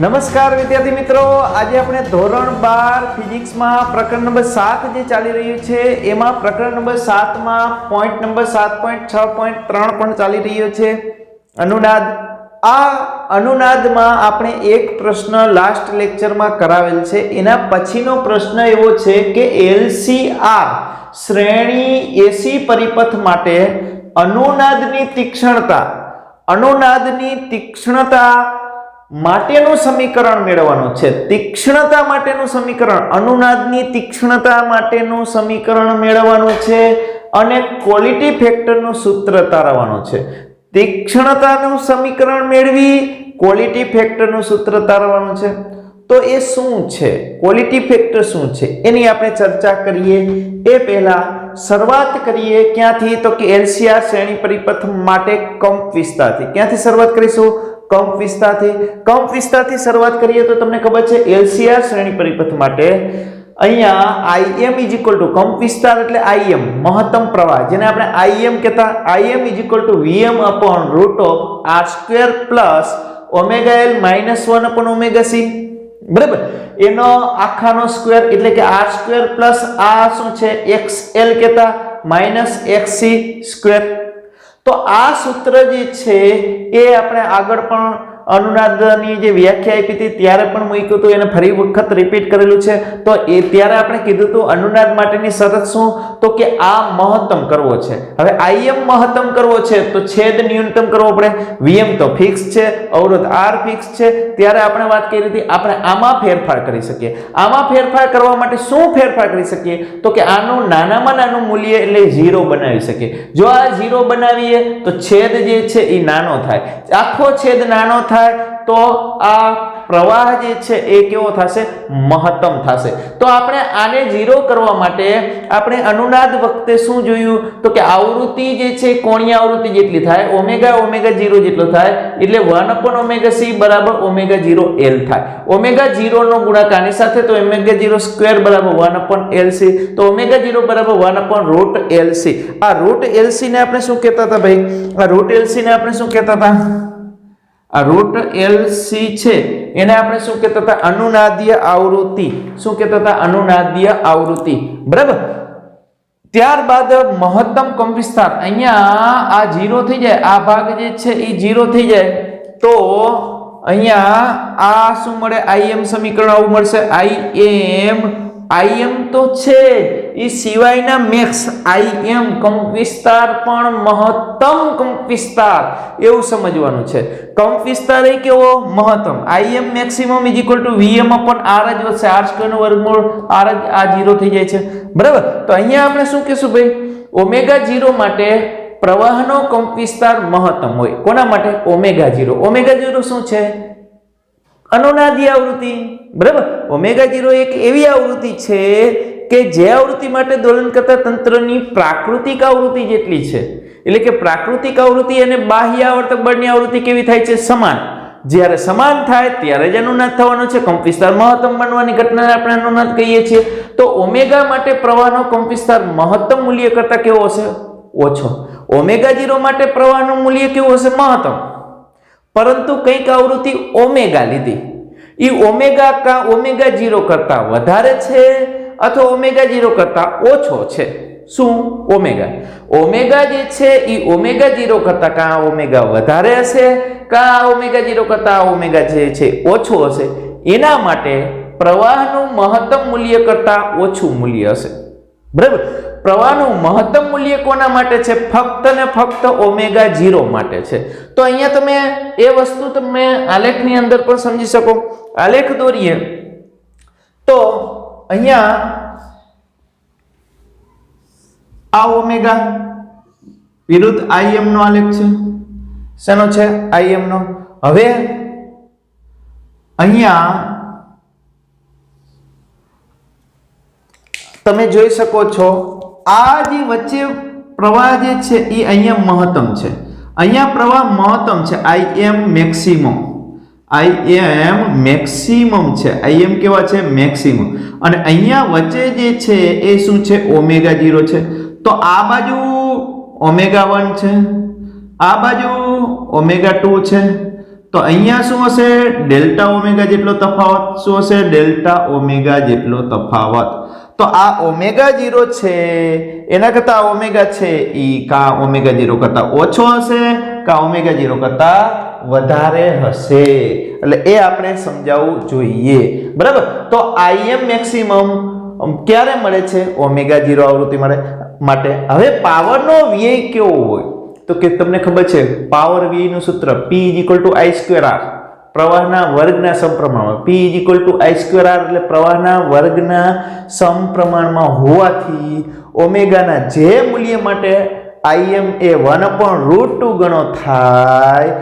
નમસ્કાર વિદ્યાર્થી મિત્રો, આજે આપણે ધોરણ 12 ફિઝિક્સમાં પ્રકરણ નંબર 7 જે ચાલી રહ્યું છે એમાં પ્રકરણ નંબર 7 માં પોઈન્ટ નંબર 7.6.3 પણ ચાલી રહ્યો છે અનુનાદ. આ અનુનાદમાં આપણે એક પ્રશ્ન લાસ્ટ લેક્ચરમાં કરાવેલ છે. એના પછીનો પ્રશ્ન એવો છે કે LCR શ્રેણી AC પરિપથ માટે અનુનાદની તીક્ષ્ણતા માટેનું સમીકરણ મેળવવાનું છે. તીક્ષ્ણતા માટેનું સમીકરણ, અનુનાદની તીક્ષ્ણતા માટેનું સમીકરણ મેળવવાનું છે અને ક્વોલિટી ફેક્ટરનું સૂત્ર તારવવાનું છે. તીક્ષ્ણતાનું સમીકરણ મેળવી ક્વોલિટી ફેક્ટરનું સૂત્ર તારવવાનું છે. તો એ શું છે, ક્વોલિટી ફેક્ટર શું છે એની આપણે ચર્ચા કરીએ. એ પહેલા શરૂઆત કરીએ ક્યાંથી, તો કે LCR શ્રેણી પરિપથ માટે કંપ વિસ્તારથી. ક્યાંથી શરૂઆત કરીશું? કંપ વિસ્તારથી શરૂઆત કરીએ તો તમને ખબર છે LCR શ્રેણી પરિપથ માટે અહીંયા Im કંપ વિસ્તાર એટલે Im મહત્તમ પ્રવાહ, જેને આપણે Im કહેતા. Im Vm/√r² + ωL-1/ωc, બરાબર. એનો આખાનો સ્ક્વેર એટલે કે r² પ્લસ આ શું છે xl કહેતા -xc². તો આ સૂત્ર જે છે એ આપણે આગળ પણ અનુનાદની જે વ્યાખ્યા આપી હતી ત્યારે પણ મૂક્યું હતું, એને ફરી વખત રિપીટ કરેલું છે. તો એ ત્યારે આપણે કીધું હતું અનુનાદ માટેની શરત શું, તો કે આ મહત્તમ કરવો છે. હવે Im મહત્તમ કરવો છે તો છેદ ન્યૂનતમ કરવો પડે. Vm તો ફિક્સ છે, અવરોધ R ફિક્સ છે. ત્યારે આપણે વાત કરી હતી આપણે આમાં ફેરફાર કરી શકીએ. આમાં ફેરફાર કરવા માટે શું ફેરફાર કરી શકીએ, તો કે આનું નાનામાં નાનું મૂલ્ય એટલે 0 બનાવી શકીએ. જો આ 0 બનાવીએ તો છેદ જે છે એ નાનો થાય. આખો છેદ નાનો થાય તો આ પ્રવાહ જે છે એ કેવો થશે? મહત્તમ થશે. તો આપણે આને 0 કરવા માટે આપણે અનુનાદ વખતે શું જોયું, તો કે આવૃત્તિ જે છે કોણીય આવૃત્તિ જેટલી થાય, ω0 જેટલો થાય, એટલે 1/ωc બરાબર ω0L થાય. ω0 નો ગુણાકાર આની સાથે તો ω02 બરાબર 1/LC, તો ω0 બરાબર 1/√LC. આ √LC ને આપણે શું કહેતા હતા ભાઈ? આ √LC ને આપણે શું કહેતા હતા? આ √LC છે એને આપણે શું કહેતા હતા? અનુનાદીય આવૃત્તિ. શું કહેતા હતા? અનુનાદીય આવૃત્તિ, બરાબર. ત્યારબાદ મહત્તમ કંપ વિસ્તાર, અહીંયા આ 0 થઈ જાય, આ ભાગ જે છે એ 0 થઈ જાય તો અહીંયા આ શું મળે? Im સમીકરણ આવું મળશે. Im તો છે એ સિવાયના મેક્સ Im કંપ વિસ્તાર પણ મહત્તમ કંપ વિસ્તાર એવું સમજવાનું છે. કંપ વિસ્તાર એ કેવો? મહત્તમ. Im મેક્સિમમ Vm/r જ વધશે, r² નો વર્ગમૂળ r જ, આ 0 થઈ જાય છે, બરાબર. તો અહીંયા આપણે શું કહેશું ભાઈ? ω0 માટે પ્રવાહનો કંપ વિસ્તાર મહત્તમ હોય. કોના માટે? ω0. ω0 શું છે? અનુનાદી આવૃત્તિ, બરાબર. ω0 એક એવી આવૃત્તિ છે કે જે આવૃત્તિ માટે દોલન કરતા તંત્રની પ્રાકૃતિક આવૃત્તિ જેટલી છે. એટલે કે પ્રાકૃતિક આવૃત્તિ અને બાહ્ય આવર્તક બળની આવૃત્તિ કેવી થાય છે? સમાન. જ્યારે સમાન થાય ત્યારે જ અનુનાદ થવાનો છે. કંપ વિસ્તાર મહત્તમ બનવાની ઘટનાને આપણે અનુનાદ કહીએ છીએ. તો ω માટે પ્રવાહનો કંપ વિસ્તાર મહત્તમ મૂલ્ય કરતા કેવો હશે? ઓછો. ω0 માટે પ્રવાહનું મૂલ્ય કેવું હશે? મહત્તમ. પરંતુ કંઈક આવૃત્તિ ઓમેગા લીધી, એ ω0 કરતા વધારે છે અથવા ω0 કરતા ઓછો છે. શું? ઓમેગા જે છે એ ω0 કરતા કાં ઓમેગા વધારે હશે કાં ω0 કરતા ઓમેગા જે છે ઓછો હશે. એના માટે પ્રવાહનું મહત્તમ મૂલ્ય કરતા ઓછું મૂલ્ય હશે, બરાબર. પ્રવાહનું મહત્તમ મૂલ્ય કોના માટે છે? ફક્ત ને ફક્ત ω0 માટે છે. તો અહીંયા તમે એ વસ્તુ તમે આલેખની અંદર પણ સમજી શકો. આલેખ દોરીએ તો અહીંયા આ ઓમેગા વિરુદ્ધ Im નો આલેખ છે. શેનો છે? Im નો. હવે અહીંયા તમે જોઈ શકો છો આ જે વચ્ચે પ્રવાહ જે છે એ અહીંયા મહત્તમ છે, અહીંયા પ્રવાહ મહત્તમ છે. Im મેક્સિમમ છે. Im કેવા છે? મેક્સિમમ. અને અહીંયા વચ્ચે જે છે એ શું છે? ω0 છે. તો આ બાજુ ω1 છે, આ બાજુ ω2 છે. તો અહીંયા શું હશે? ડેલ્ટા ઓમેગા જેટલો તફાવત. શું હશે? ડેલ્ટા ઓમેગા જેટલો તફાવત. તો આ ઓમેગા 0 છે એના કરતા ઓમેગા છે ઈ કા ઓમેગા 0 કરતા ઓછો હશે કા ઓમેગા 0 કરતા વધારે હશે. એટલે એ આપણે સમજાવવું જોઈએ. બરાબર. તો Im મેક્સિમમ ક્યારે મળે છે? ઓમેગા 0 આવૃત્તિ માટે. હવે પાવરનો વ્યય કેવો હોય? તો કે તમને ખબર છે પાવર વ્યયનું સૂત્ર P I²R, પ્રવાહના વર્ગના સમપ્રમાણમાં. P I²R એટલે પ્રવાહના વર્ગના સમપ્રમાણમાં હોવાથી ઓમેગાના જે મૂલ્ય માટે Im એ 1/√2 ગણો થાય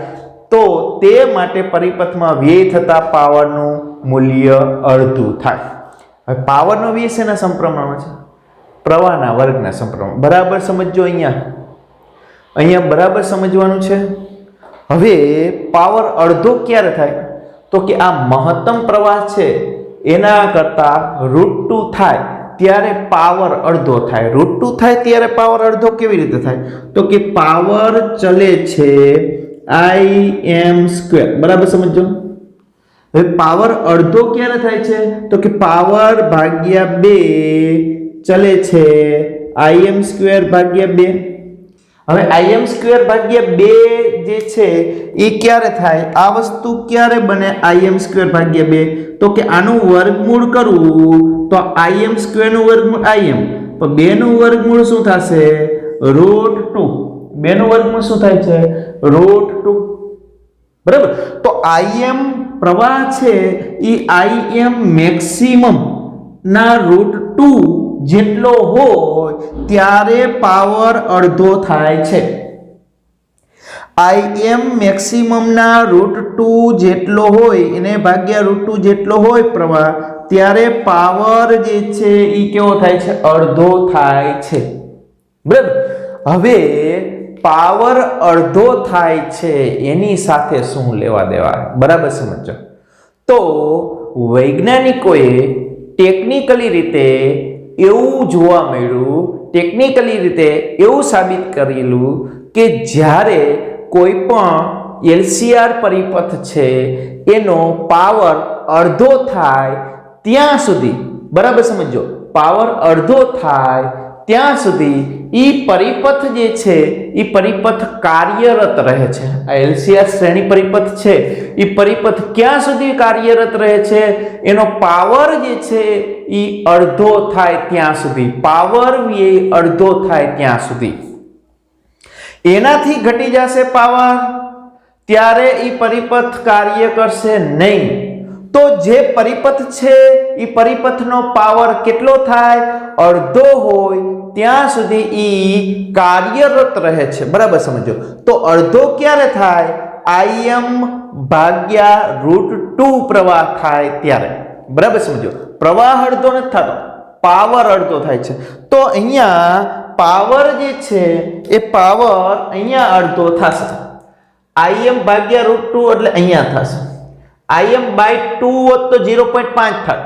તો તે માટે પરિપથમાં વ્યય થતા પાવરનું મૂલ્ય અડધું થાય. હવે પાવરનો વ્યય શેના સમપ્રમાણમાં છે? પ્રવાહના વર્ગના સમપ્રમાણ. બરાબર સમજો. અહીંયા બરાબર સમજવાનું છે. હવે પાવર અડધો ક્યારે થાય? તો કે આ મહત્તમ પ્રવાહ છે એના કરતા √2 થાય ત્યારે પાવર અડધો થાય. √2 થાય ત્યારે પાવર અડધો કેવી રીતે થાય? તો કે પાવર ચલે છે Im². બરાબર સમજો. હવે પાવર અડધો ક્યારે થાય છે? તો કે પાવર ભાગ્યા 2 ચલે છે Im²/2. હવે Im²/2 જે છે એ ક્યારે થાય? આ વસ્તુ ક્યારે બને Im²/2? તો કે આનું વર્ગમૂળ કરવું તો Im² નું વર્ગમૂળ Im, પણ 2 નું વર્ગમૂળ શું થશે? √2. 2 નું વર્ગમૂળ શું થાય છે? √2. બરાબર. તો Im પ્રવાહ છે એ Im મેક્સિમમ ના √2 જેટલો હોય ત્યારે પાવર અડધો થાય છે. Im મેક્સિમમ ના √2 જેટલો હોય એને ભાગ્યા √2 જેટલો હોય પ્રવાહ ત્યારે પાવર જે છે એ કેવો થાય છે? અડધો થાય છે. બરાબર. હવે પાવર અડધો થાય છે એની સાથે શું લેવા દેવા? બરાબર સમજો. તો વૈજ્ઞાનિકોએ ટેકનિકલી રીતે એવું જોવા મળ્યું, ટેકનિકલી રીતે એવું સાબિત કરેલું કે જ્યારે કોઈ પણ LCR પરિપથ છે એનો પાવર અડધો થાય ત્યાં સુધી, બરાબર સમજો, પાવર અડધો થાય ત્યાં સુધી ઈ પરિપથ જે છે ઈ પરિપથ કાર્યરત રહે છે. આ LCR શ્રેણી પરિપથ છે ઈ પરિપથ ક્યાં સુધી કાર્યરત રહે છે? એનો પાવર જે છે ઈ અડધો થાય ત્યાં સુધી, પાવર વ્યય અડધો થાય ત્યાં સુધી. એનાથી ઘટી જશે પાવર ત્યારે ઈ પરિપથ કાર્ય કરશે નહીં. તો જે પરિપથ છે ઈ પરિપથનો પાવર કેટલો થાય? અડધો હોય ત્યાં સુધી ઈ કાર્યરત રહે છે. બરાબર સમજો. તો અડધો ક્યારે થાય? Im/√2 પ્રવાહ થાય ત્યારે. બરાબર સમજો. પ્રવાહ અડધો નથી થતો, પાવર અડધો થાય છે. તો અહીંયા પાવર જે છે એ પાવર અહીંયા અડધો થશે. Im/√2 એટલે અહીંયા થશે. Im/2 હોત તો 0.5 થાય.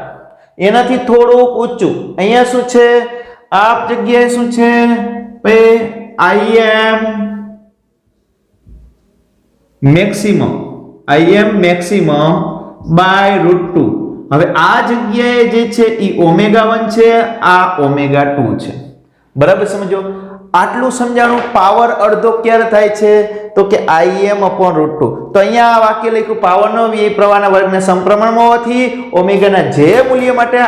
એનાથી થોડુંક ઊંચું અહીંયા શું છે? આ જગ્યાએ શું છે? Im મેક્સિમમ/√2. હવે આ જગ્યાએ જે છે એ ω1 છે, આ ω2 છે. બરાબર સમજો. આટલું સમજાણું. પાવર અડધો ક્યારે થાય છે? તો કે Im/√2. તો અહીંયા આ વાક્ય લખ્યું પાવરનો વ્યય પ્રવાહના વર્ગના સમપ્રમાણમાં હોવાથી ઓમેગાના જે મૂલ્ય માટે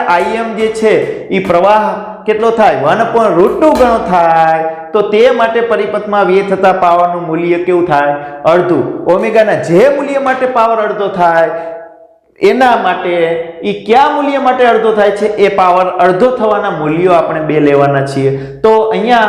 Im જે છે એ પ્રવાહ કેટલો થાય? 1/√2 ગણો થાય. તો તે માટે પરિપથમાં વ્યય થતા પાવરનું મૂલ્ય કેવું થાય? અડધું. ઓમેગાના જે મૂલ્ય માટે પાવર અડધો થાય એના માટે ઈ કયા મૂલ્ય માટે અડધો થાય છે? એ પાવર અડધો થવાના મૂલ્યો આપણે બે લેવાના છીએ. તો અહીંયા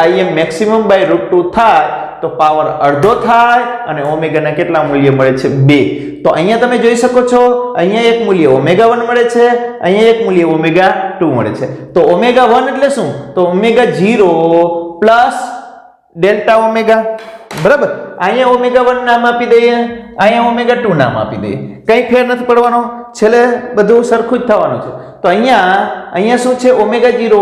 I Im મેક્સિમમ/√2 થાય તો પાવર અડધો થાય અને ઓમેગાના કેટલા મૂલ્ય મળે છે? 2. તો અહીંયા તમે જોઈ શકો છો અહીંયા એક મૂલ્ય ω1 મળે છે, અહીંયા એક મૂલ્ય ω2 મળે છે. તો ω1 એટલે શું? તો ω0 પ્લસ ડેલ્ટા ઓમેગા. બરાબર. અહીંયા ω1 નામ આપી દઈએ, અહીંયા ω2 નામ આપી દઈએ. કઈ ફેર નથી પડવાનો, છેલ્લે બધું સરખું જ થવાનું છે. તો અહીંયા શું છે? ω0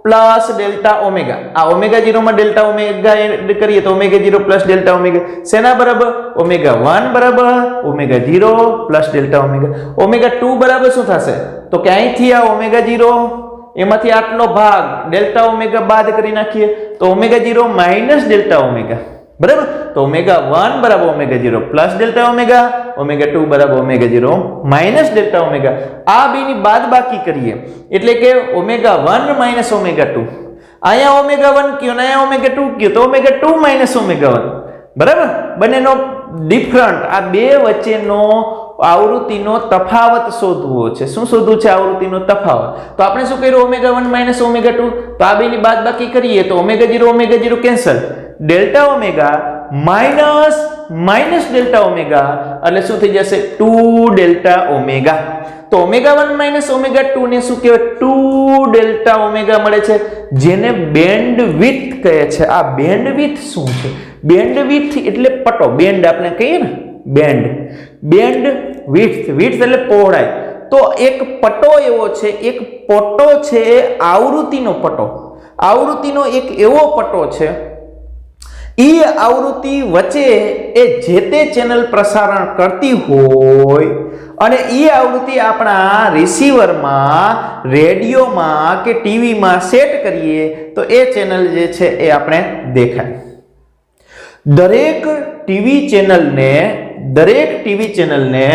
પ્લસ ડેલ્ટા ઓમેગા. આ ઓમેગા 0 માં ડેલ્ટા ઓમેગા એડ કરીએ તો ઓમેગા 0 પ્લસ ડેલ્ટા ઓમેગા શેના બરાબર? ઓમેગા 1 બરાબર omega 0 plus delta omega. Omega 2 બરાબર શું થશે? તો કે અહીંથી આ ઓમેગા 0 એમાંથી આટલો ભાગ ડેલ્ટા ઓમેગા બાદ કરી નાખીએ તો ઓમેગા 0 માઇનસ ડેલ્ટા ઓમેગા બરાબર. તો ઓમેગા 1 બરાબર omega 0 plus delta omega, omega 2 બરાબર ઓમેગા 0 માઇનસ ડેલ્ટા ઓમેગા. આ બેની બાદબાકી કરીએ એટલે કે ઓમેગા 1 માઇનસ ઓમેગા 2. અહીંયા ઓમેગા 1 કયો ને અહીંયા ઓમેગા 2 કયો તો ઓમેગા 2 માઇનસ ઓમેગા 1 બરાબર. બંનેનો ડિફરન્ટ આ બે વચ્ચેનો આવૃત્તિનો તફાવત શોધવો છે. શું શોધવું છે? આવૃત્તિનો તફાવત. તો આપણે શું કર્યું? Omega 1 minus omega 2. તો આ બેની બાદબાકી કરીએ તો omega 0 cancel. Delta omega minus minus delta omega એટલે શું થઈ જશે? 2 ડેલ્ટા ઓમેગા. તો ઓમેગા 1 માઇનસ ઓમેગા 2 ને શું કહેવાય? 2 ડેલ્ટા ઓમેગા મળે છે, જેને બેન્ડવિડ્થ કહે છે. આ બેન્ડવિડ્થ શું છે? બેન્ડવિડ્થ એટલે પટો. બેન્ડ આપણે કહીએ ને, બેન્ડવિડ્થ. વિડ્થ એટલે પહોળાઈ. તો એક પટો એવો છે, એક પટો છે આવૃત્તિનો પટો. આવૃત્તિનો એક એવો પટો છે, એ આવૃત્તિ વચ્ચે એ જે તે ચેનલ પ્રસારણ કરતી હોય અને એ આવૃત્તિ આપણા રિસીવરમાં, રેડિયોમાં કે ટીવીમાં સેટ કરીએ તો એ ચેનલ જે છે એ આપણે દેખાય. દરેક ટીવી ચેનલને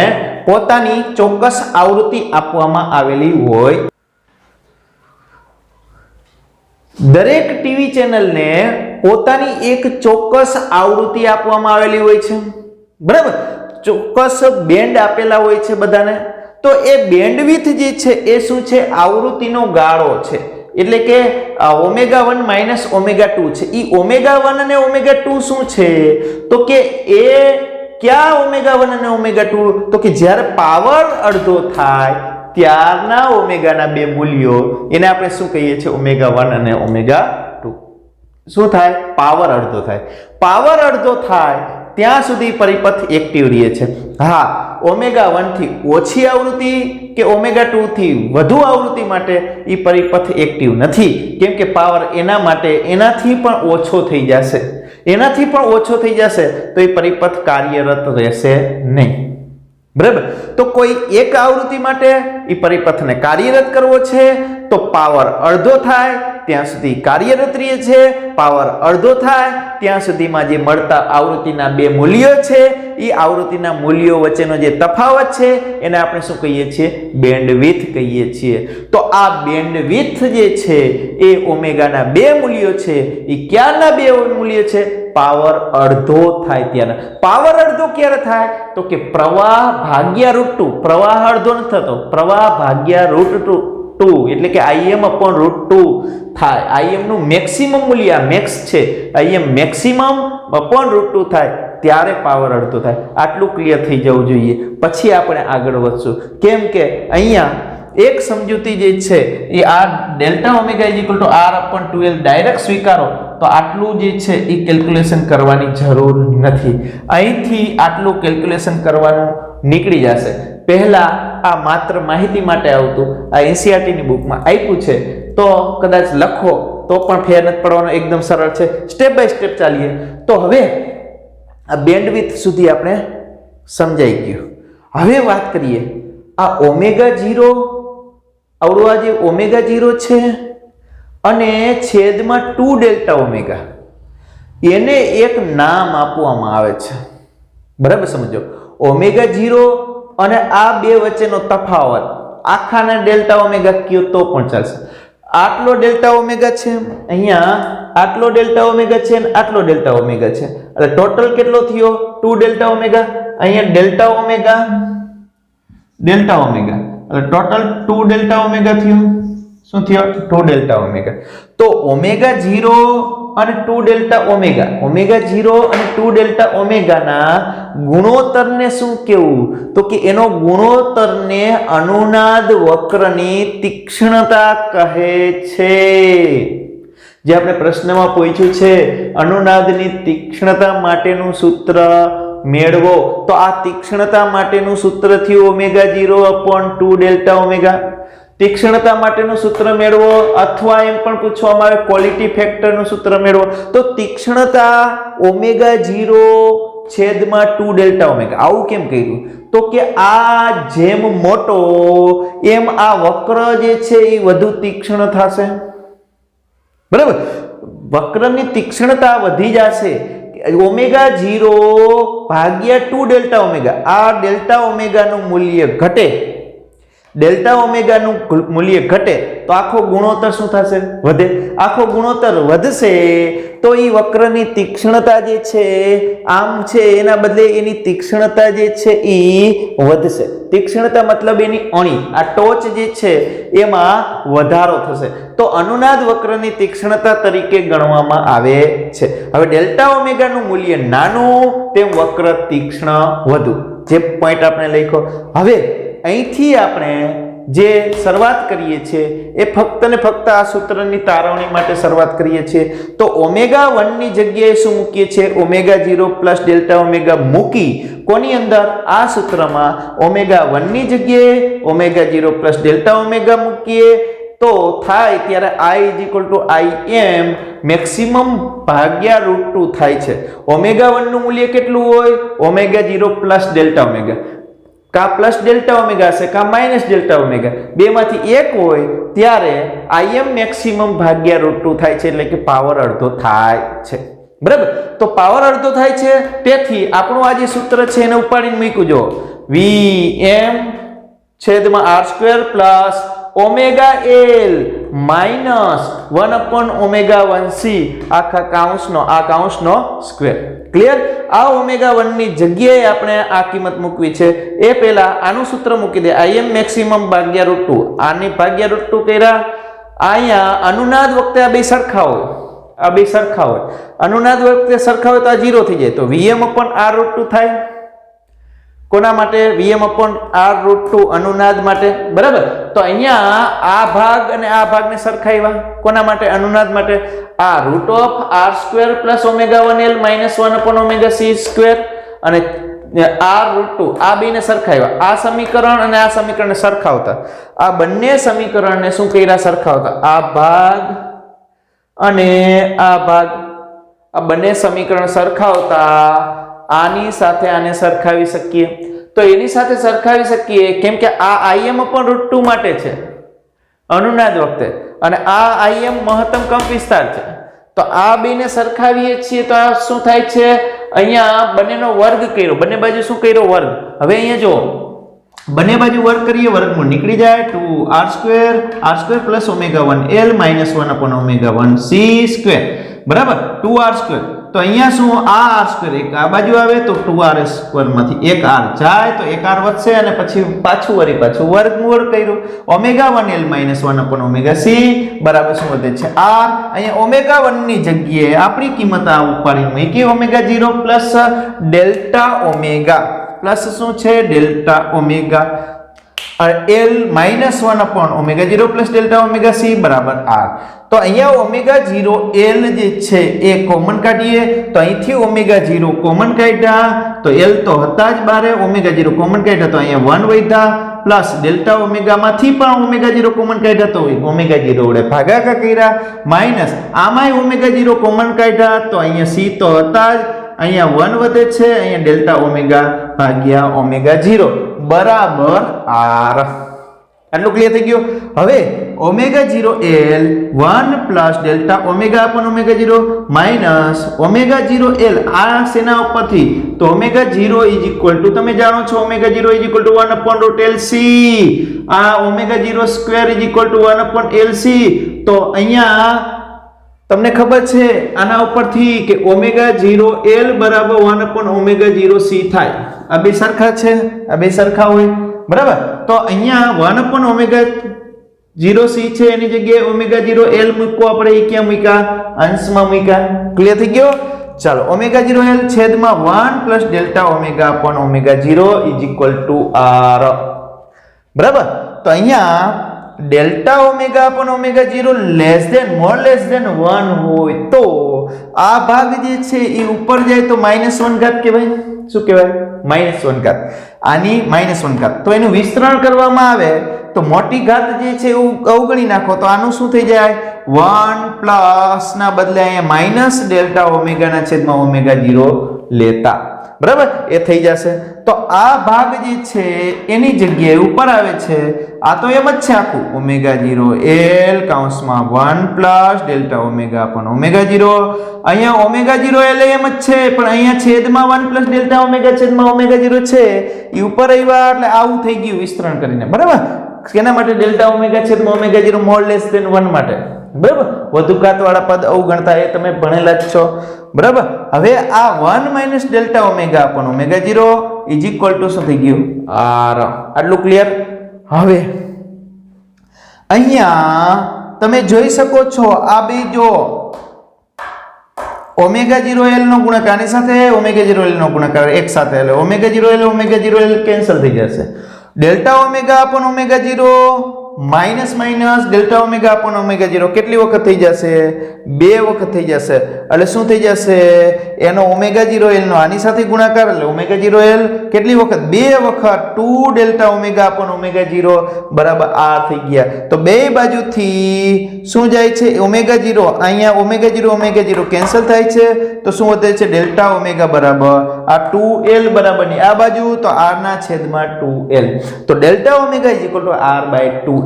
પોતાની ચોક્કસ આવૃત્તિ આપવામાં આવેલી હોય. દરેક ટીવી ચેનલને પોતાની એક ચોક્કસ આવૃત્તિ આપવામાં આવેલી હોય છે બરાબર. ચોક્કસ બેન્ડ આપેલા હોય છે બધાને. તો એ બેન્ડવિડ્થ જે છે એ શું છે? આવૃત્તિનો ગાળો છે. એટલે કે ઓમેગા 1 માઇનસ ઓમેગા 2 છે. એ ઓમેગા 1 અને ઓમેગા 2 શું છે? તો કે એ ક્યાં ઓમેગા 1 અને ઓમેગા 2? તો કે જ્યારે પાવર અડધો થાય ત્યારના ઓમેગાના બે મૂલ્યો, એને આપણે શું કહીએ છીએ? ઓમેગા 1 અને ઓમેગા 2. શું થાય? પાવર અડધો થાય. પાવર અડધો થાય ત્યાં સુધી પરિપથ એક્ટિવ રહે છે. હા, ઓમેગા 1 થી ઓછી આવૃત્તિ કે ઓમેગા 2 થી વધુ આવૃત્તિ માટે એ પરિપથ એક્ટિવ નથી, કેમ કે પાવર એના માટે એનાથી પણ ઓછો થઈ જશે. એનાથી પણ ઓછો થઈ જશે તો એ પરિપથ કાર્યરત રહેશે નહીં બરાબર. તો કોઈ એક આવૃત્તિ માટે એ પરિપથને કાર્યરત કરવો છે તો પાવર અડધો થાય ત્યાં સુધી કાર્યરત રહે છે. પાવર અડધો થાય ત્યાં સુધીમાં જે મળતા આવૃત્તિના બે મૂલ્યો છે એ આવૃત્તિના મૂલ્યો વચ્ચેનો જે તફાવત છે એને આપણે શું કહીએ છીએ? બેન્ડવિડ્થ કહીએ છીએ. તો આ બેન્ડવિડ્થ જે છે એ ઓમેગાના બે મૂલ્યો છે. એ ક્યારના બે મૂલ્યો છે? પાવર અડધો થાય ત્યારે. પાવર અડધો ક્યારે થાય? તો કે પ્રવાહ ભાગ્યા √2. પ્રવાહ અડધો નથી થતો, પ્રવાહ ભાગ્યા √2 એટલે કે Im/√2 થાય. Im નું મેક્સિમમ મૂલ્ય મેક્સ છે, Im મેક્સિમમ/√2 થાય ત્યારે પાવર અડધો થાય. આટલું ક્લિયર થઈ જવું જોઈએ. પછી આપણે આગળ વધશું, કેમ કે અહીંયા એક સમજૂતી જે છે એ આ ડેલ્ટા ઓમેગા R/2L ડાયરેક્ટ સ્વીકારો તો આટલું જે છે એ કેલ્ક્યુલેશન કરવાની જરૂર નથી. અહીંથી આટલું કેલ્ક્યુલેશન કરવાનું નીકળી જશે. પહેલા આ માત્ર માહિતી માટે આવતું, આ NCERT ની બુકમાં આપ્યું છે તો કદાચ લખો તો પણ ફેર નથી પડવાનો, એકદમ સરળ છે. સ્ટેપ બાય સ્ટેપ ચાલીએ તો હવે આ બેન્ડવિડ્થ સુધી આપણે સમજાઈ ગયું. હવે વાત કરીએ આ ઓમેગા 0 આવડું આ જે ઓમેગા 0 છે અને છેદમાં 2 ડેલ્ટા ઓમેગા, એને એક નામ આપવામાં આવે છે બરાબર. સમજો, ઓમેગા 0 અને આ બે વચ્ચેનો તફાવત આખાને ડેલ્ટા ઓમેગા કયો તો પણ ચાલશે. આટલો ડેલ્ટા ઓમેગા છે, અહીંયા આટલો ડેલ્ટા ઓમેગા છે અને આટલો ડેલ્ટા ઓમેગા છે, એટલે ટોટલ કેટલો થયો? 2 ડેલ્ટા ઓમેગા. અહીંયા ડેલ્ટા ઓમેગા એટલે ટોટલ 2 ડેલ્ટા ઓમેગા થયો. શું થયો? 2 ડેલ્ટા ઓમેગા. તો ઓમેગા 0 અને 2 ડેલ્ટા ઓમેગા, ઓમેગા 0 અને 2 ડેલ્ટા ઓમેગાના ગુણોત્તરને શું કહેવું? તો કે એનો ગુણોત્તરને અનુનાદ વક્રની તીક્ષ્ણતા કહે છે. જે આપણે પ્રશ્નમાં પૂછ્યું છે, અનુનાદની તીક્ષ્ણતા માટેનું સૂત્ર મેળવો, તો આ તીક્ષ્ણતા માટેનું સૂત્ર થયું ઓમેગા 0/2 ડેલ્ટા ઓમેગા. તીક્ષ્ણતા માટેનું સૂત્ર મેળવો, અથવા એમ પણ પૂછવામાં આવે ક્વોલિટી ફેક્ટરનું સૂત્ર મેળવો, તો તીક્ષ્ણતા ઓમેગા 0 છેદમાં 2 ડેલ્ટા ઓમેગા. આવું કેમ કર્યું? તો કે આ જેમ મોટો એમ આ વક્ર જે છે એ વધુ તીક્ષ્ણ થશે. બરાબર, વક્રની તીક્ષ્ણતા વધી જશે. ઓમેગા 0 ભાગ્યા 2 ડેલ્ટા ઓમેગા, આ ડેલ્ટા ઓમેગાનું મૂલ્ય ઘટે, ડેલ્ટા ઓમેગાનું મૂલ્ય ઘટે તો આખો ગુણોત્તર શું થશે? વધે. આખો ગુણોત્તર વધશે તો એ વક્રની તીક્ષ્ણતા જે છે આમ છે એના બદલે એની તીક્ષ્ણતા જે છે એ વધશે. તીક્ષ્ણતા મતલબ એની અણી, આ ટોચ જે છે એમાં વધારો થશે, તો અનુનાદ વક્રની તીક્ષ્ણતા તરીકે ગણવામાં આવે છે. હવે ડેલ્ટા ઓમેગાનું મૂલ્ય નાનું તેમ વક્ર તીક્ષ્ણ વધુ, જે પોઈન્ટ આપણે લખ્યો. હવે અહીંથી આપણે જે શરૂઆત કરીએ છીએ એ ફક્ત ને ફક્ત આ સૂત્રની તારવણી માટે શરૂઆત કરીએ છીએ. તો ઓમેગા 1 ની જગ્યાએ શું મૂકીએ છીએ? ઓમેગા 0 પ્લસ ડેલ્ટા ઓમેગા મૂકી કોની અંદર? આ સૂત્રમાં ઓમેગા 1 ની જગ્યાએ ઓમેગા 0 પ્લસ ડેલ્ટા ઓમેગા મૂકીએ તો થાય ત્યારે I Im મેક્સિમમ ભાગ્યા √2 થાય છે. ઓમેગા 1 નું મૂલ્ય કેટલું હોય? ઓમેગા 0 પ્લસ ડેલ્ટા ઓમેગા, કા પ્લસ ડેલ્ટા ઓમેગા હશે કા માઇનસ ડેલ્ટા ઓમેગા, બેમાંથી એક હોય ત્યારે Im મેક્સિમમ ભાગ્યા √2 થાય છે, એટલે કે પાવર અડધો થાય છે. બરાબર, તો પાવર અડધો થાય છે, તેથી આપણું આ જે સૂત્ર છે એને ઉપાડીને મૂક્યું. જો Vm છેદમાં r² plus omega L minus 1/ઓમેગા 1c આખા કાઉન્સનો સ્ક્વેર. ક્લિયર? આ ઓમેગા 1 ની જગ્યાએ આપણે આ કિંમત મૂકવી છે. એ પહેલા આનું સૂત્ર મૂકી દે, Im મેક્સિમમ ભાગ્યા √2. આની ભાગ્યા √2 કર્યા. અહીંયા અનુનાદ વખતે આ બે સરખા હોય, આ બે સરખા હોય. અનુનાદ વખતે સરખા હોય તો આ 0 થઈ જાય, તો Vm/r√2 થાય. કોના માટે? Vm/r√2 અનુનાદ માટે. બરાબર, તો અહીંયા આ ભાગ અને આ ભાગને સરખાવ્યા. કોના માટે? અનુનાદ માટે. આ √r² plus omega 1l minus 1/ઓમેગા c² અને r√2 આ બેને સરખાવ્યા. આ સમીકરણ અને આ સમીકરણને સરખાવતા, આ બંને સમીકરણને શું કર્યા? સરખાવતા. આ ભાગ અને આ ભાગ, આ બંને સમીકરણ સરખાવતા આની સાથે આને સરખાવી શકીએ. તો એની સાથે સરખાવી શકીએ કેમ કે આ Im/√2 માટે છે અનુનાદ વખતે, અને આ Im મહત્તમ કંપ વિસ્તાર છે. તો આ બેને સરખાવીએ છીએ તો આ શું થાય છે? અહીંયા બંનેનો વર્ગ કર્યો, બંને બાજુ શું કર્યો? વર્ગ. હવે અહીંયા જો બંને બાજુ વર્ગ કરીએ, વર્ગમૂળ નીકળી જાય. 2r² plus omega 1l minus 1/ઓમેગા 1c². બરાબર, 2r². તો અહીંયા શું? આ r² એક આ બાજુ આવે તો 2r² માંથી એક r જાય તો એક r વધશે, અને પછી પાછું વર્ગમૂળ કર્યું. ઓમેગા 1l માઇનસ 1/ઓમેગા c બરાબર શું વધે છે? r. અહીંયા ઓમેગા 1 ની જગ્યાએ આપણી કિંમત આ ઉપાડી મૂકી, omega 0 plus delta omega plus શું છે? ડેલ્ટા ઓમેગા l માઇનસ 1/ઓમેગા 0 પ્લસ ડેલ્ટા ઓમેગા c બરાબર r. તો અહીંયા ઓમેગા 0 l જે છે એ કોમન કાઢીએ તો અહીંથી ઓમેગા 0 કોમન કાઢ્યા તો l તો હતા જ બારે, ઓમેગા 0 કોમન કાઢ્યા તો અહીંયા 1 વધ્યા, પ્લસ ડેલ્ટા ઓમેગા માંથી પણ ઓમેગા 0 કોમન કાઢ્યા તો ઓમેગા 0 વડે ભાગાકાર કર્યા, માઇનસ આમાંય ઓમેગા 0 કોમન કાઢ્યા તો અહીંયા c તો હતા જ, અહીંયા 1 વધે છે, અહીંયા ડેલ્ટા ઓમેગા ભાગ્યા ઓમેગા 0 બરાબર r. આટલું ક્લિયર થઈ ગયું. હવે omega 0 l 1 plus delta omega upon omega 0 minus omega 0 l આ શેના ઉપરથી? તો ઓમેગા 0 ઇઝ ઇક્વલ ટુ, તમે જાણો છો omega 0 is equal two 1/LC. આ omega 0 square is equal two 1/LC. તો અહીંયા તમને ખબર છે આના ઉપરથી કે ઓમેગા 0 l બરાબર 1/ઓમેગા 0 c થાય. આ બે સરખા છે, આ બે સરખા હોય. બરાબર, તો અહીંયા 1/ઓમેગા 0 c છે એની જગ્યાએ ઓમેગા 0 l મૂકવો આપણે. એ ક્યાં મૂક્યા? અંશમાં મૂક્યા. ક્લિયર થઈ ગયો? ચાલો, ઓમેગા 0 l છેદમાં 1 plus delta omega upon omega 0 is equal to r. બરાબર, તો અહીંયા delta omega upon omega 0 less than 1 હોય તો આ ભાગ જે છે એ ઉપર જાય તો -1 ઘાત કહેવાય. શું કહેવાય -1 ઘાત, આની -1 ઘાત. તો એનું વિસ્તરણ કરવામાં આવે તો મોટી ઘાત જે છે એવું અવગણી નાખો તો આનું શું થઈ જાય 1 પ્લસ ના બદલે અહીંયા માઇનસ ડેલ્ટા ઓમેગા ના છેદમાં ઓમેગા 0 લેતા. બરાબર, એ થઈ જશે. તો આ ભાગ જે છે એની જગ્યાએ ઉપર આવે છે, આ તો એમ જ છે આખું ઓમેગા 0 L કૌંસમાં 1 પ્લસ ડેલ્ટા ઓમેગા પણ ઓમેગા 0. અહીંયા ઓમેગા 0 L એમ જ છે, પણ અહીંયા છેદમાં 1 પ્લસ ડેલ્ટા ઓમેગા છેદમાં ઓમેગા 0 છે એ ઉપર આવ્યા એટલે આવું થઈ ગયું વિસ્તરણ કરીને. બરાબર, કેના માટે ડેલ્ટા ઓમેગા છેદમાં ઓમેગા 0 મોર લેસ ધેન 1 માટે. બરાબર, વધુ ઘાત વાળા પદ અવગણતા એ તમે ભણેલા જ છો. બરાબર, હવે આ 1 માઇનસ ડેલ્ટા ઓમેગા પણ ઓમેગા 0 ઇઝ ઇક્વલ ટુ શું થઈ ગયું r. આટલું ક્લિયર. હવે અહીંયા તમે જોઈ શકો છો આ બે જો ઓમેગા 0 L નો ગુણાકાર આની સાથે ઓમેગા 0 L નો ગુણાકાર એક સાથે એટલે omega 0 L omega 0 L cancel થઈ જશે. ડેલ્ટા ઓમેગા પણ omega 0 minus minus delta omega પણ ઓમેગા 0 કેટલી વખત થઈ જશે 2 વખત થઈ જશે. એટલે શું થઈ જશે એનો ઓમેગા 0 L નો આની સાથે ગુણાકાર એટલે ઓમેગા 0 L કેટલી વખત 2 વખત 2 ડેલ્ટા ઓમેગા પણ ઓમેગા 0 બરાબર r થઈ ગયા. તો બે બાજુથી શું જાય છે ઓમેગા 0, અહીંયા ઓમેગા 0 કેન્સલ થાય છે તો શું વધે છે ડેલ્ટા ઓમેગા બરાબર આ 2L બરાબરની આ બાજુ તો r ના છેદમાં 2L. તો delta omega is equal to r by 2L.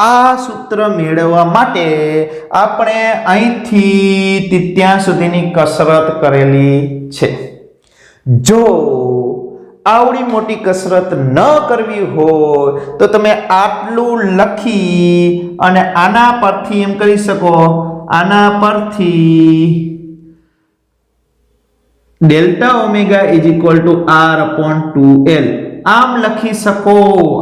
આ સૂત્ર મેળવવા માટે આપણે અહીંથી ત્યાં સુધીની કસરત કરેલી છે. જો આવડી મોટી કસરત ન કરવી હોય તો તમે આટલું લખી અને આના પરથી એમ કરી શકો, આના પરથી delta omega is equal to r upon 2L આમ લખી શકો.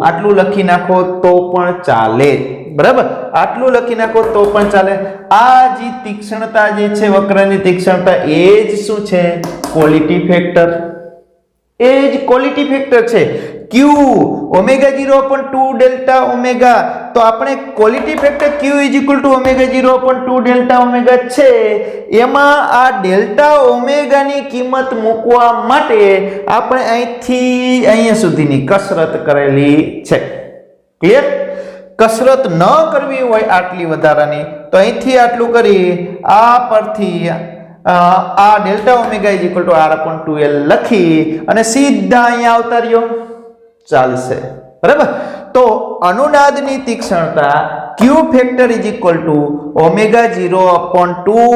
આટલું લખી નાખો તો પણ ચાલે. બરાબર, આટલું લખી નાખો તો પણ ચાલે. આ જે તીક્ષ્ણતા જે છે વક્રની તીક્ષ્ણતા એ જ શું છે ક્વોલિટી ફેક્ટર. એ જ ક્વોલિટી ફેક્ટર છે. q omega 0 upon 2 delta omega, તો આપણે quality factor q is equal to omega 0 upon 2 delta omega છે. એમાં આ ડેલ્ટા ઓમેગા ની કિંમત મૂકવા માટે આપણે અહીંથી અહીંયા સુધીની કસરત કરેલી છે. ક્લિયર? કસરત ન કરવી હોય આટલી વધારાની તો અહીંથી આટલું કરી આ પરથી આ delta omega is equal to r upon 2L લખી અને સીધા અહીંયા આવતા રહ્યો ચાલશે. બરાબર, તો અનુનાદની તીક્ષ્ણતા q factor is equal to omega 0 upon 2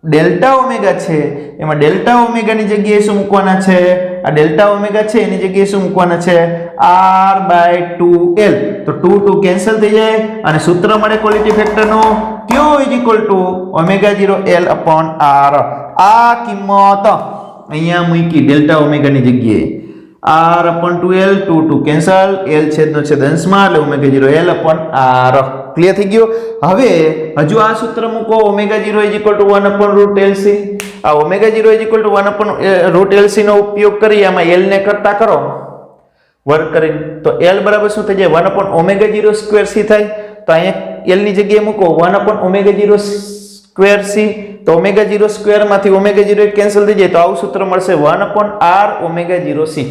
delta omega છે. એમાં ડેલ્ટા ઓમેગા ની જગ્યાએ શું મૂકવાના છે, આ ડેલ્ટા ઓમેગા છે એની જગ્યાએ શું મૂકવાના છે r બાય 2L. તો 2 કેન્સલ થઈ જાય અને સૂત્ર મળે ક્વોલિટી ફેક્ટરનું q is equal to omega 0 L upon r. આ કિંમત અહીંયા મૂકી ડેલ્ટા ઓમેગા ની જગ્યાએ r upon 2L 2 cancel, L છેદનો છેદ અંશમાં એટલે omega 0 L upon r. Clear થઈ ગયું? હવે હજુ આ સૂત્ર મૂકો omega 0 is equal to 1 upon root LC. આ omega 0 is equal to 1 upon root LC નો ઉપયોગ કરી આમાં L ને કરતા કરો વર્ક કરીને તો L બરાબર શું થઈ જાય 1 upon ઓમેગા 0 સ્ક્વેર C થાય. તો અહીંયા L ની જગ્યાએ મૂકો 1 upon ઓમેગા 0 સ્ક્વેર C. તો ઓમેગા 0 સ્ક્વેર માંથી ઓમેગા 0 કેન્સલ થઈ જાય તો આવું સૂત્ર મળશે 1 upon r ઓમેગા 0 C.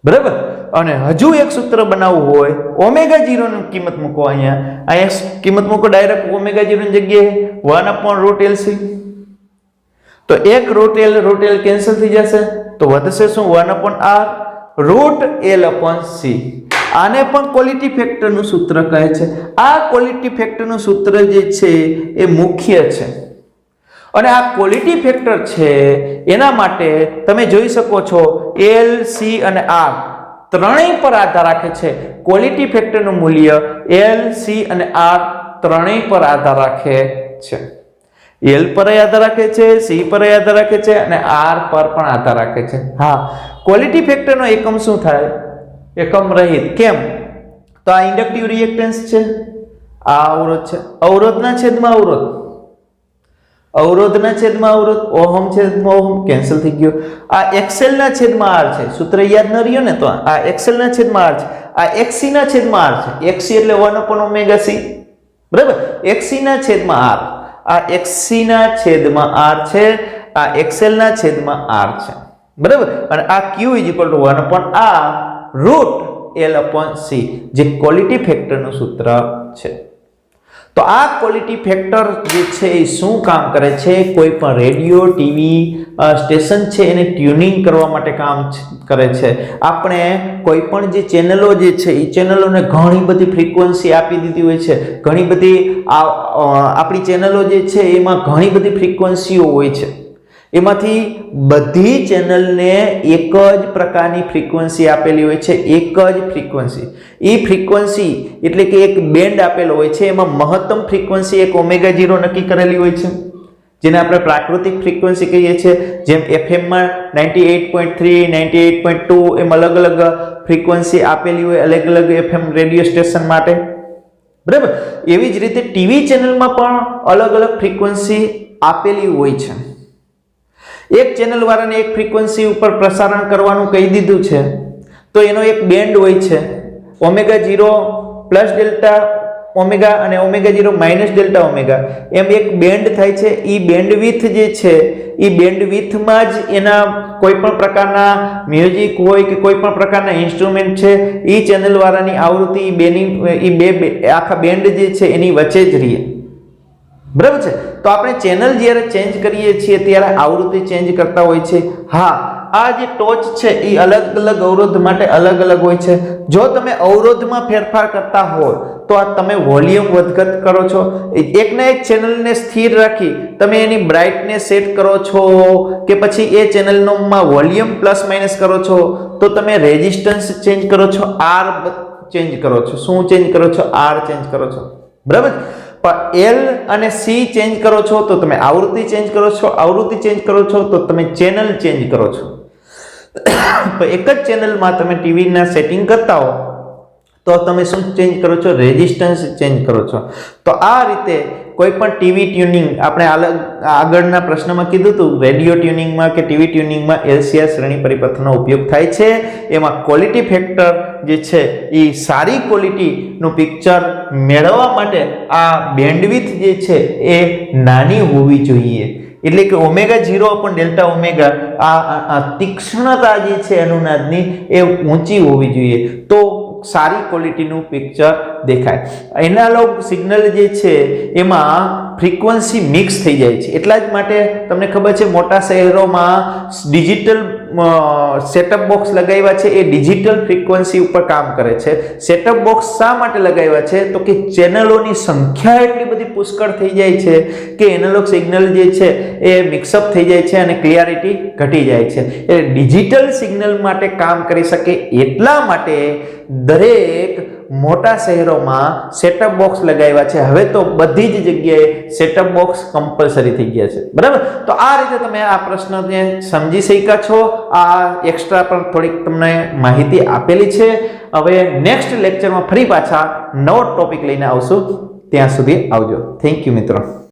બરાબર, અને હજુ એક સૂત્ર બનાવવું હોય ઓમેગા 0 ની કિંમત મૂકો અહીંયા કિંમત મૂકો ડાયરેક્ટ ઓમેગા 0 ની જગ્યાએ 1 upon રૂટ LC. તો એક રૂટ L કેન્સલ થઈ જશે તો વધશે શું 1 upon r root L upon C. આને પણ ક્વોલિટી ફેક્ટરનું સૂત્ર કહે છે. આ ક્વોલિટી ફેક્ટરનું સૂત્ર જે છે એ મુખ્ય છે અને આ ક્વોલિટી ફેક્ટર છે એના માટે તમે જોઈ શકો છો L, C અને R ત્રણેય પર આધાર રાખે છે. ક્વોલિટી ફેક્ટરનું મૂલ્ય L, C અને R ત્રણેય પર આધાર રાખે છે. L પર આધાર રાખે છે, C પર આધાર રાખે છે અને R પર પણ આધાર રાખે છે. હા, ક્વોલિટી ફેક્ટરનો એકમ શું થાય? એકમ રહિત. કેમ? તો આ ઇન્ડક્ટિવ રિએક્ટન્સ છે, આ અવરોધ છે, અવરોધના છેદમાં અવરોધ, અવરોધના છેદમાં અવરોધ, ઓહમ છેદમાં ઓહમ કેન્સલ થઈ ગયો. આ XL ના છેદમાં R છે. સૂત્ર યાદ ન રહ્યો ને તો આ XL ના છેદમાં R છે, આ XC ના છેદમાં R છે. XC એટલે 1 upon ઓમેગા C. બરાબર, XC ના છેદમાં R. આ XC ના છેદમાં R છે, આ XL ના છેદમાં R છે. બરાબર, અને આ Q is equal two 1/R√L/C જે ક્વોલિટી ફેક્ટરનું સૂત્ર છે. તો આ ક્વોલિટી ફેક્ટર જે છે એ શું કામ કરે છે? કોઈ પણ રેડિયો ટીવી સ્ટેશન છે એને ટ્યુનિંગ કરવા માટે કામ કરે છે. આપણે કોઈ પણ જે ચેનલો જે છે એ ચેનલોને ઘણી બધી ફ્રીક્વન્સી આપી દીધી હોય છે. ઘણી બધી આપણી ચેનલો જે છે એમાં ઘણી બધી ફ્રીક્વન્સીઓ હોય છે. એમાંથી બધી ચેનલને એક જ પ્રકારની ફ્રીક્વન્સી આપેલી હોય છે. એક જ ફ્રીક્વન્સી, એ ફ્રીક્વન્સી એટલે કે એક બેન્ડ આપેલો હોય છે. એમાં મહત્તમ ફ્રીક્વન્સી એક ω0 નક્કી કરેલી હોય છે, જેને આપણે પ્રાકૃતિક ફ્રીક્વન્સી કહીએ છીએ. જેમ FM માં 98.3, 98.2 એમ અલગ અલગ ફ્રીક્વન્સી આપેલી હોય અલગ અલગ FM રેડિયો સ્ટેશન માટે, બરાબર. એવી જ રીતે ટીવી ચેનલમાં પણ અલગ અલગ ફ્રીક્વન્સી આપેલી હોય છે. એક ચેનલ વાળાને એક ફ્રીક્વન્સી ઉપર પ્રસારણ કરવાનું કહી દીધું છે તો એનો એક બેન્ડ હોય છે. ω0 પ્લસ ડેલ્ટા ઓમેગા અને ω0 માઇનસ ડેલ્ટા ઓમેગા એમ એક બેન્ડ થાય છે. એ બેન્ડવિથ જે છે એ બેન્ડવિથમાં જ એના કોઈ પણ પ્રકારના મ્યુઝિક હોય કે કોઈ પણ પ્રકારના ઇન્સ્ટ્રુમેન્ટ છે એ ચેનલ વાળાની આવૃત્તિ આખા બેન્ડ જે છે એની વચ્ચે જ રહે, બરાબર છે. તો આપણે ચેનલ જ્યારે ચેન્જ કરીએ છીએ ત્યારે આવૃત્તિ ચેન્જ કરતા હોય છે. હા, આ જે ટોચ છે એ અલગ અલગ અવરોધ માટે અલગ અલગ હોય છે. જો તમે અવરોધમાં ફેરફાર કરતા હો તો આ તમે વોલ્યુમ વધઘટ કરો છો. એકના એક ચેનલને સ્થિર રાખી તમે એની બ્રાઇટનેસ સેટ કરો છો કે પછી એ ચેનલમાં વોલ્યુમ પ્લસ માઇનસ કરો છો તો તમે રેઝિસ્ટન્સ ચેન્જ કરો છો, આર ચેન્જ કરો છો. શું ચેન્જ કરો છો? આર ચેન્જ કરો છો, બરાબર. L અને C ચેન્જ કરો છો તો તમે આવૃત્તિ ચેન્જ કરો છો, આવૃત્તિ ચેન્જ કરો છો તો તમે ચેનલ ચેન્જ કરો છો. એક જ ચેનલમાં તમે ટીવીના સેટિંગ કરતા હો તો તમે શું ચેન્જ કરો છો? રેઝિસ્ટન્સ ચેન્જ કરો છો. તો આ રીતે કોઈ પણ ટીવી ટ્યુનિંગ આપણે આગળના પ્રશ્નમાં કીધું હતું, રેડિયો ટ્યુનિંગમાં કે ટીવી ટ્યુનિંગમાં LCR શ્રેણી પરિપથનો ઉપયોગ થાય છે. એમાં ક્વોલિટી ફેક્ટર જે છે એ સારી ક્વોલિટીનું પિક્ચર મેળવવા માટે આ બેન્ડવિથ જે છે એ નાની હોવી જોઈએ. એટલે કે ω0/ડેલ્ટા ઓમેગા આ તીક્ષ્ણતા જે છે અનુનાદની એ ઊંચી હોવી જોઈએ તો સારી ક્વોલિટીનું પિક્ચર દેખાય. એનાલોગ સિગ્નલ જે છે એમાં ફ્રીક્વન્સી મિક્સ થઈ જાય છે. એટલા જ માટે તમને ખબર છે મોટા શહેરોમાં ડિજિટલ સેટઅપ બોક્સ લગાવ્યા છે. એ ડિજિટલ ફ્રીક્વન્સી ઉપર કામ કરે છે. સેટઅપ બોક્સ શા માટે લગાવ્યા છે? તો કે ચેનલોની સંખ્યા એટલી બધી પુષ્કળ થઈ જાય છે કે એનાલોગ સિગ્નલ જે છે એ મિક્સઅપ થઈ જાય છે અને ક્લિયરિટી ઘટી જાય છે. એટલે ડિજિટલ સિગ્નલ માટે કામ કરી શકે એટલા માટે દરેક મોટા શહેરોમાં સેટઅપ બોક્સ લગાવ્યા છે. હવે તો બધી જ જગ્યાએ સેટઅપ બોક્સ કમ્પલસરી થઈ ગયા છે, બરાબર. તો આ રીતે તમે આ પ્રશ્નને સમજી શક્યા છો. આ એક્સ્ટ્રા પણ થોડીક તમને માહિતી આપેલી છે. હવે નેક્સ્ટ લેક્ચરમાં ફરી પાછા નવો ટોપિક લઈને આવશું. ત્યાં સુધી આવજો. થેન્ક યુ મિત્રો.